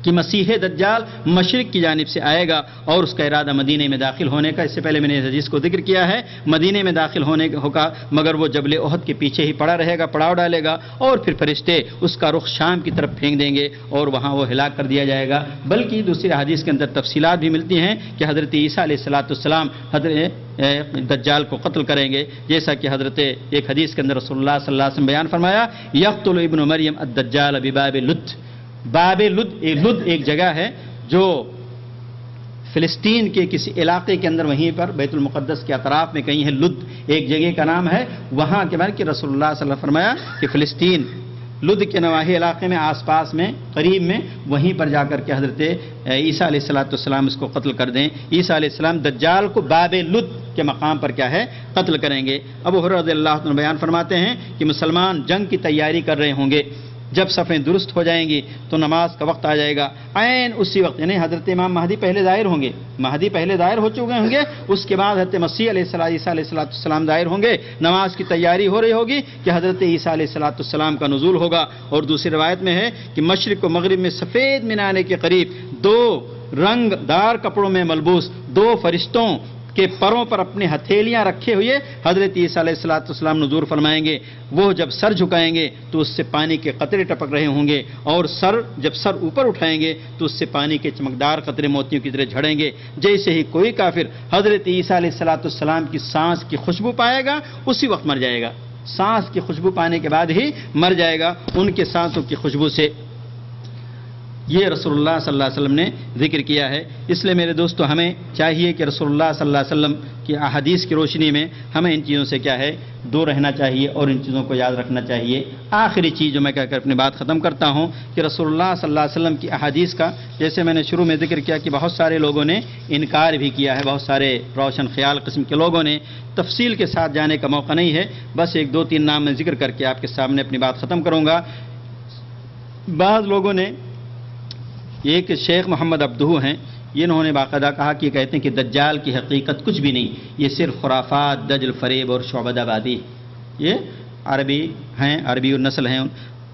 کہ مسیح دجال مشرق کی جانب سے آئے گا، اور اس کا ارادہ مدینے میں داخل ہونے کا۔ اس سے پہلے میں نے اس حدیث کو ذکر کیا ہے، مدینے میں داخل ہونے ہوگا، مگر وہ جبل احد کے پیچھے ہی پڑا رہے گا، پڑاؤ ڈالے گا، اور پھر فرشتے اس کا رخ شام کی طرف پھینک دیں گے، اور وہاں وہ ہلاک کر دیا جائے گا۔ بلکہ دوسری حدیث کے اندر تفصیلات بھی ملتی ہیں کہ حضرت عیسیٰ علیہ السلام حضرت دجال کو قتل کریں گے، جیسا کہ حضرت ایک حدیث کے اندر رسول اللہ صلی اللہ علیہ وسلم بیان فرمایا، یقتل ابن مریم الدجال بباب لد۔ باب لد ایک جگہ ہے جو فلسطین کے کسی علاقے کے اندر، وہیں پر بیت المقدس کے اطراف میں کہیں ہے، لد ایک جگہ کا نام ہے، وہاں کے بارے کہ رسول اللہ صلی اللہ علیہ وسلم فرمایا کہ فلسطین لد کے نواحی علاقے میں، آس پاس میں، قریب میں، وہیں پر جا کر کے حضرت عیسیٰ علیہ السلام اس کو قتل کر دیں۔ عیسیٰ علیہ السلام دجال کو باب لد کے مقام پر کیا ہے قتل کریں گے۔ ابو ہریرہ رضی اللہ عنہ بیان فرماتے ہیں کہ مسلمان جنگ کی تیاری کر رہے ہوں گے، جب صفیں درست ہو جائیں گی تو نماز کا وقت آ جائے گا، عین اسی وقت، یعنی حضرت امام مہدی پہلے ظاہر ہوں گے، مہدی پہلے ظاہر ہو چکے ہوں گے، اس کے بعد حضرت مسیح عیسیٰ علیہ السلام ظاہر ہوں گے، نماز کی تیاری ہو رہی ہوگی کہ حضرت عیسیٰ علیہ السلام کا نزول ہوگا۔ اور دوسری روایت میں ہے کہ مشرق و مغرب میں سفید مینانے کے قریب دو رنگ دار کپڑوں میں ملبوس دو فرشتوں کے پروں پر اپنی ہتھیلیاں رکھے ہوئے حضرت عیسیٰ علیہ السلام نزول فرمائیں گے۔ وہ جب سر جھکائیں گے تو اس سے پانی کے قطرے ٹپک رہے ہوں گے، اور جب سر اوپر اٹھائیں گے تو اس سے پانی کے چمکدار قطرے موتیوں کی طرح جھڑیں گے۔ جیسے ہی کوئی کافر حضرت عیسیٰ علیہ السلام کی سانس کی خوشبو پائے گا اسی وقت مر جائے گا، سانس کی خوشبو پانے کے بعد ہی مر جائے گا ان کے سانسوں کی خوشبو سے۔ یہ رسول اللہ صلی اللہ علیہ وسلم نے ذکر کیا ہے۔ اس لیے میرے دوستو ہمیں چاہیے کہ رسول اللہ صلی اللہ علیہ وسلم کی احادیث کی روشنی میں ہمیں ان چیزوں سے کیا ہے دور رہنا چاہیے اور ان چیزوں کو یاد رکھنا چاہیے۔ آخری چیز جو میں کہہ کر اپنی بات ختم کرتا ہوں کہ رسول اللہ صلی اللہ علیہ وسلم کی احادیث کا، جیسے میں نے شروع میں ذکر کیا کہ بہت سارے لوگوں نے انکار بھی کیا ہے، بہت سارے روشن خیال قسم کے لوگوں نے، تفصیل کے ساتھ جانے کا موقع نہیں ہے، بس ایک دو تین نام میں ذکر کر کے آپ کے سامنے اپنی بات ختم کروں گا۔ بعض لوگوں نے، ایک شیخ محمد عبدہ ہیں، یہ انہوں نے باقاعدہ کہا کہ کہتے ہیں کہ دجال کی حقیقت کچھ بھی نہیں، یہ صرف خرافات، دجل، فریب اور شعبدہ بازی۔ یہ عربی ہیں، عربی النسل ہیں،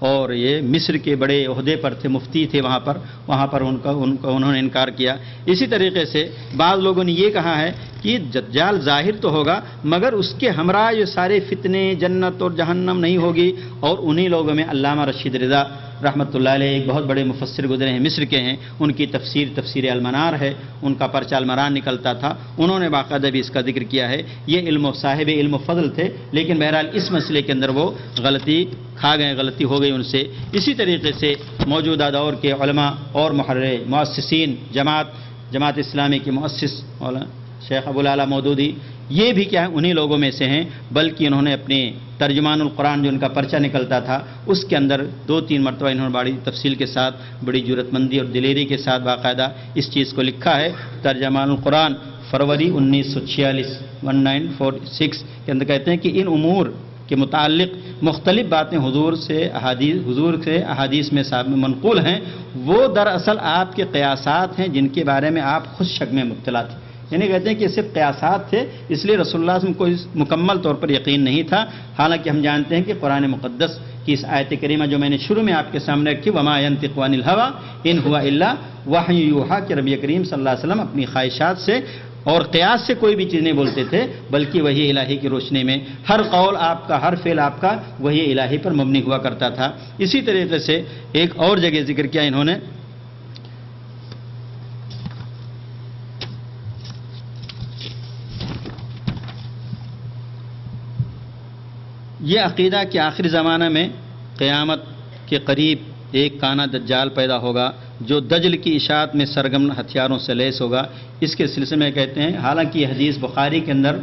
اور یہ مصر کے بڑے عہدے پر تھے، مفتی تھے وہاں پر انہوں نے انکار کیا۔ اسی طریقے سے بعض لوگوں نے یہ کہا ہے کہ دجال ظاہر تو ہوگا مگر اس کے ہمراہ یہ سارے فتنے، جنت اور جہنم نہیں ہوگی، اور انہی لوگوں میں علامہ رشید رضا رحمۃ اللہ علیہ ایک بہت بڑے مفسر گزرے ہیں، مصر کے ہیں، ان کی تفسیر المنار ہے، ان کا پرچہ المران نکلتا تھا، انہوں نے باقاعدہ بھی اس کا ذکر کیا ہے۔ یہ صاحب علم و فضل تھے، لیکن بہرحال اس مسئلے کے اندر وہ غلطی کھا گئے، غلطی ہو گئی ان سے۔ اسی طریقے سے موجودہ دور کے علماء اور محرر مؤسسین، جماعت اسلامی کے مؤسس شیخ ابو العلا مودودی، یہ بھی کیا ہے انہی لوگوں میں سے ہیں، بلکہ انہوں نے اپنے ترجمان القرآن جو ان کا پرچہ نکلتا تھا اس کے اندر 2-3 مرتبہ انہوں نے بڑی تفصیل کے ساتھ، بڑی جرأت مندی اور دلیری کے ساتھ باقاعدہ اس چیز کو لکھا ہے۔ ترجمان القرآن فروری 1946 1946 کے اندر کہتے ہیں کہ ان امور کے متعلق مختلف باتیں حضور سے احادیث میں منقول ہیں، وہ دراصل آپ کے قیاسات ہیں جن کے بارے میں آپ خود شک میں مبتلا تھے۔ یعنی کہتے ہیں کہ صرف قیاسات تھے، اس لیے رسول اللہ صلی اللہ علیہ وسلم کو مکمل طور پر یقین نہیں تھا، حالانکہ ہم جانتے ہیں کہ قرآن مقدس کی اس آیت کریمہ جو میں نے شروع میں آپ کے سامنے رکھی، وما ينطق عن الهوى ان هو الا وحی یوحی، کہ نبی کریم صلی اللہ علیہ وسلم اپنی خواہشات سے اور قیاس سے کوئی بھی چیز نہیں بولتے تھے، بلکہ وحی الہی کی روشنی میں ہر قول آپ کا، ہر فعل آپ کا وحی الہی پر مبنی ہوا کرتا تھا۔ اسی طریقے سے ایک اور جگہ ذکر کیا انہوں نے، یہ عقیدہ کہ آخری زمانہ میں قیامت کے قریب ایک کانا دجال پیدا ہوگا جو دجل کی اشاعت میں سرگرم ہتھیاروں سے لیس ہوگا، اس کے سلسلے میں کہتے ہیں، حالانکہ یہ حدیث بخاری کے اندر،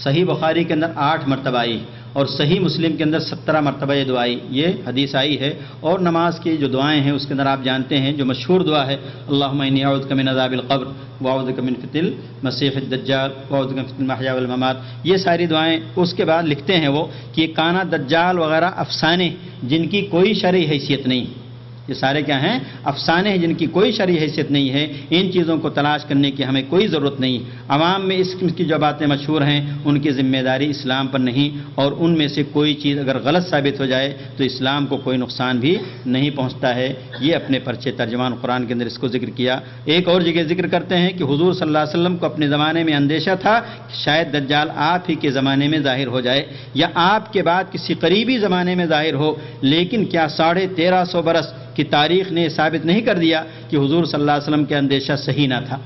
صحیح بخاری کے اندر 8 مرتبہ آئی اور صحیح مسلم کے اندر 17 مرتبہ یہ دعا آئی، یہ حدیث آئی ہے۔ اور نماز کی جو دعائیں ہیں اس کے اندر آپ جانتے ہیں جو مشہور دعا ہے، اللہم انی اعوذ بک من عذاب القبر واعوذ بک من فتنة المسیح الدجال واعوذ بک من فتنة المحیا والممات، یہ ساری دعائیں۔ اس کے بعد لکھتے ہیں وہ کہ کانا دجال وغیرہ افسانے جن کی کوئی شرعی حیثیت نہیں، یہ سارے کیا ہیں؟ افسانے ہیں جن کی کوئی شرعی حیثیت نہیں ہے، ان چیزوں کو تلاش کرنے کی ہمیں کوئی ضرورت نہیں۔ عوام میں اس قسم کی جو باتیں مشہور ہیں ان کی ذمہ داری اسلام پر نہیں، اور ان میں سے کوئی چیز اگر غلط ثابت ہو جائے تو اسلام کو کوئی نقصان بھی نہیں پہنچتا ہے۔ یہ اپنے پرچے ترجمان قرآن کے اندر اس کو ذکر کیا۔ ایک اور جگہ ذکر کرتے ہیں کہ حضور صلی اللہ علیہ وسلم کو اپنے زمانے میں اندیشہ تھا کہ شاید دجال آپ ہی کے زمانے میں ظاہر ہو جائے یا آپ کے بعد کسی قریبی زمانے میں ظاہر ہو، لیکن کیا 1350 برس کی تاریخ نے ثابت نہیں کر دیا کہ حضور صلی اللہ علیہ وسلم کا اندیشہ صحیح نہ تھا۔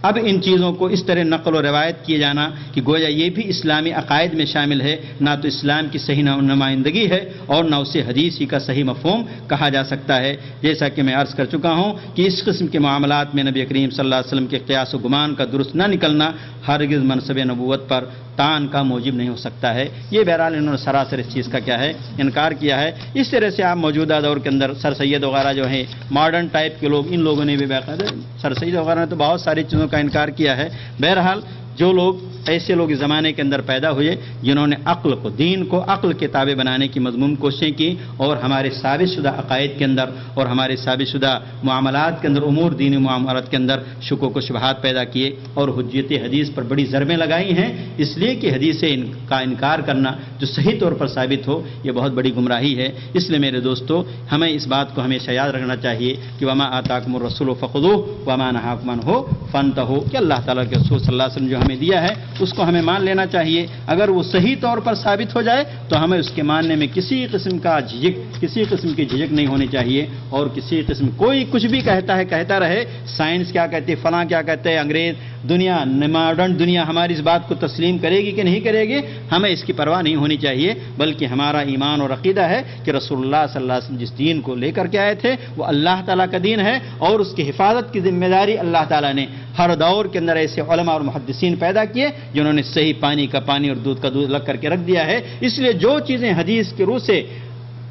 اب ان چیزوں کو اس طرح نقل و روایت کیے جانا کہ گویا یہ بھی اسلامی عقائد میں شامل ہے، نہ تو اسلام کی صحیح نمائندگی ہے اور نہ اسے حدیث ہی کا صحیح مفہوم کہا جا سکتا ہے۔ جیسا کہ میں عرض کر چکا ہوں کہ اس قسم کے معاملات میں نبی کریم صلی اللہ علیہ وسلم کے قیاس و گمان کا درست نہ نکلنا ہرگز منصب نبوت پر تان کا موجب نہیں ہو سکتا ہے۔ یہ بہرحال انہوں نے سراسر اس چیز کا کیا ہے انکار کیا ہے۔ اس طرح سے آپ موجودہ دور کے اندر سر سید وغیرہ جو ہیں ماڈرن ٹائپ کے لوگ، ان لوگوں نے بھی باقاعدہ سر سید وغیرہ نے تو بہت ساری چیزوں کا انکار کیا ہے۔ بہرحال جو لوگ ایسے لوگ اس زمانے کے اندر پیدا ہوئے جنہوں نے عقل کو، دین کو عقل کے تابع بنانے کی مضمون کوششیں کی اور ہمارے ثابت شدہ عقائد کے اندر اور ہمارے ثابت شدہ معاملات کے اندر، امور دینی معاملات کے اندر شکوک و شبہات پیدا کیے اور حجت حدیث پر بڑی ضربیں لگائی ہیں، اس لیے کہ حدیث کا انکار کرنا جو صحیح طور پر ثابت ہو یہ بہت بڑی گمراہی ہے۔ اس لیے میرے دوستو ہمیں اس بات کو ہمیشہ یاد رکھنا چاہیے کہ وما آتاکم الرسول فخذوہ وما نہاکم عنہ فانتہوا، کہ اللہ تعالیٰ کے رسول صلی اللہ علیہ وسلم جو ہمیں دیا ہے اس کو ہمیں مان لینا چاہیے۔ اگر وہ صحیح طور پر ثابت ہو جائے تو ہمیں اس کے ماننے میں کسی قسم کی جھجک نہیں ہونی چاہیے، اور کسی قسم کوئی کچھ بھی کہتا ہے کہتا رہے، سائنس کیا کہتے ہے، فلاں کیا کہتے ہیں، انگریز دنیا، ماڈرن دنیا ہماری اس بات کو تسلیم کرے گی کہ نہیں کرے گی، ہمیں اس کی پرواہ نہیں ہونی چاہیے، بلکہ ہمارا ایمان اور عقیدہ ہے کہ رسول اللہ صلی اللہ علیہ وسلم جس دین کو لے کر کے آئے تھے وہ اللہ تعالیٰ کا دین ہے، اور اس کی حفاظت کی ذمہ داری اللہ تعالیٰ نے ہر دور کے اندر ایسے علماء اور محدثین پیدا کیے جنہوں نے صحیح پانی کا پانی اور دودھ کا دودھ الگ کر کے رکھ دیا ہے۔ اس لیے جو چیزیں حدیث کے روح سے،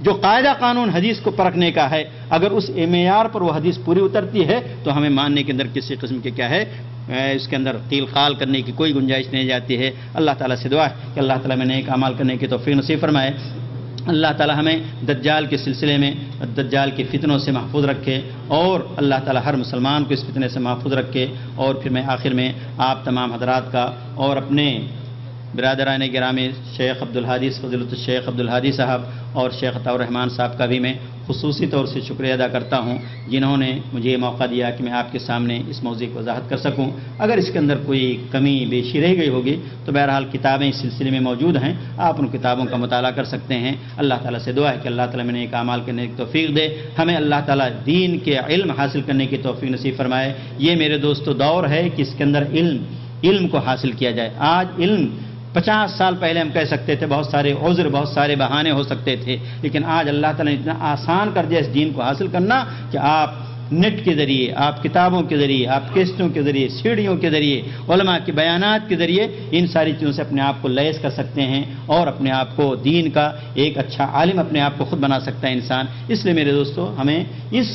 جو قاعدہ قانون حدیث کو پرکھنے کا ہے، اگر اس معیار پر وہ حدیث پوری اترتی ہے تو ہمیں ماننے کے اندر کسی قسم کے کیا ہے اس کے اندر قیل قال کرنے کی کوئی گنجائش نہیں جاتی ہے۔ اللہ تعالیٰ سے دعا ہے کہ اللہ تعالیٰ میں نیک اعمال کرنے کی توفیق نصیب فرمائے۔ اللہ تعالیٰ ہمیں دجال کے سلسلے میں، دجال کے فتنوں سے محفوظ رکھے، اور اللہ تعالیٰ ہر مسلمان کو اس فتنے سے محفوظ رکھے۔ اور پھر میں آخر میں آپ تمام حضرات کا اور اپنے برادران گرامی شیخ عبدالہادی، فضیلۃ الشیخ عبدالہادی صاحب اور شیخ عطاء الرحمن صاحب کا بھی میں خصوصی طور سے شکریہ ادا کرتا ہوں، جنہوں نے مجھے یہ موقع دیا کہ میں آپ کے سامنے اس موضوع کو وضاحت کر سکوں۔ اگر اس کے اندر کوئی کمی بیشی رہ گئی ہوگی تو بہرحال کتابیں اس سلسلے میں موجود ہیں، آپ ان کتابوں کا مطالعہ کر سکتے ہیں۔ اللہ تعالیٰ سے دعا ہے کہ اللہ تعالیٰ میں نیک اعمال کرنے کی توفیق دے، ہمیں اللہ تعالیٰ دین کے علم حاصل کرنے کی توفیق نصیب فرمائے۔ یہ میرے دوستو دور ہے کہ اس کے اندر علم کو حاصل کیا جائے۔ آج علم 50 سال پہلے ہم کہہ سکتے تھے بہت سارے عذر، بہت سارے بہانے ہو سکتے تھے، لیکن آج اللہ تعالیٰ نے اتنا آسان کر دیا اس دین کو حاصل کرنا کہ آپ نیٹ کے ذریعے، آپ کتابوں کے ذریعے، آپ کیسٹوں کے ذریعے، سیڑھیوں کے ذریعے، علماء کے بیانات کے ذریعے ان ساری چیزوں سے اپنے آپ کو لیس کر سکتے ہیں، اور اپنے آپ کو دین کا ایک اچھا عالم اپنے آپ کو خود بنا سکتا ہے انسان۔ اس لیے میرے دوستو ہمیں اس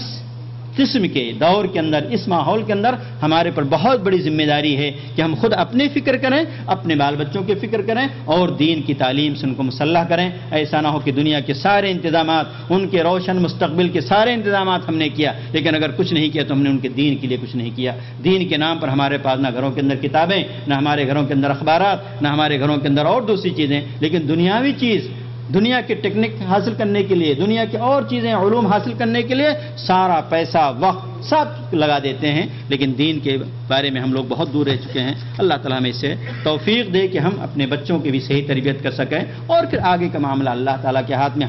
قسم کے دور کے اندر، اس ماحول کے اندر ہمارے پر بہت بڑی ذمہ داری ہے کہ ہم خود اپنے فکر کریں، اپنے بال بچوں کے فکر کریں، اور دین کی تعلیم سے ان کو مسلح کریں۔ ایسا نہ ہو کہ دنیا کے سارے انتظامات، ان کے روشن مستقبل کے سارے انتظامات ہم نے کیا، لیکن اگر کچھ نہیں کیا تو ہم نے ان کے دین کے لیے کچھ نہیں کیا۔ دین کے نام پر ہمارے پاس نہ گھروں کے اندر کتابیں، نہ ہمارے گھروں کے اندر اخبارات، نہ ہمارے گھروں کے اندر اور دوسری چیزیں، لیکن دنیاوی چیز، دنیا کے ٹیکنک حاصل کرنے کے لیے، دنیا کی اور چیزیں، علوم حاصل کرنے کے لیے سارا پیسہ، وقت سب لگا دیتے ہیں، لیکن دین کے بارے میں ہم لوگ بہت دور رہ چکے ہیں۔ اللہ تعالیٰ ہمیں اس سے توفیق دے کہ ہم اپنے بچوں کی بھی صحیح تربیت کر سکیں، اور پھر آگے کا معاملہ اللہ تعالیٰ کے ہاتھ میں،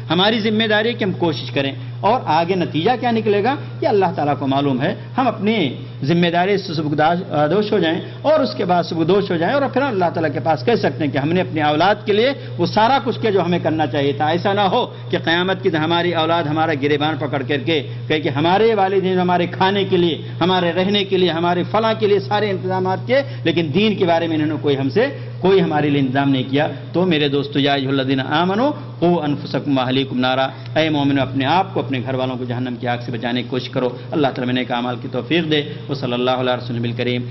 ہماری ذمہ داری ہے کہ ہم کوشش کریں، اور آگے نتیجہ کیا نکلے گا یہ اللہ تعالیٰ کو معلوم ہے۔ ہم اپنی ذمہ داری سے سبکدوش ہو جائیں، اور اس کے بعد سبکدوش ہو جائیں، اور پھر اللہ تعالیٰ کے پاس کہہ سکتے ہیں کہ ہم نے اپنی اولاد کے لیے وہ سارا کچھ کیا جو ہمیں کرنا چاہیے تھا۔ ایسا نہ ہو کہ قیامت کی ہماری اولاد ہمارا گریبان پکڑ کر کے کہے کہ ہمارے والدین ہمارے کھانے کے لیے، ہمارے رہنے کے لیے، ہمارے فلاں کے لیے سارے انتظامات کیے، لیکن دین کے بارے میں انہوں نے کوئی ہمارے لیے انتظام نہیں کیا۔ تو میرے دوستو یا ایھا الذین آمنوا قوا انفسکم واہلیکم نارا، اے مومنو اپنے آپ کو، اپنے گھر والوں کو جہنم کی آگ سے بچانے کی کوشش کرو۔ اللہ تعالیٰ میں نیک اعمال کی توفیق دے۔ وصلی اللہ علیہ رسول الکریم۔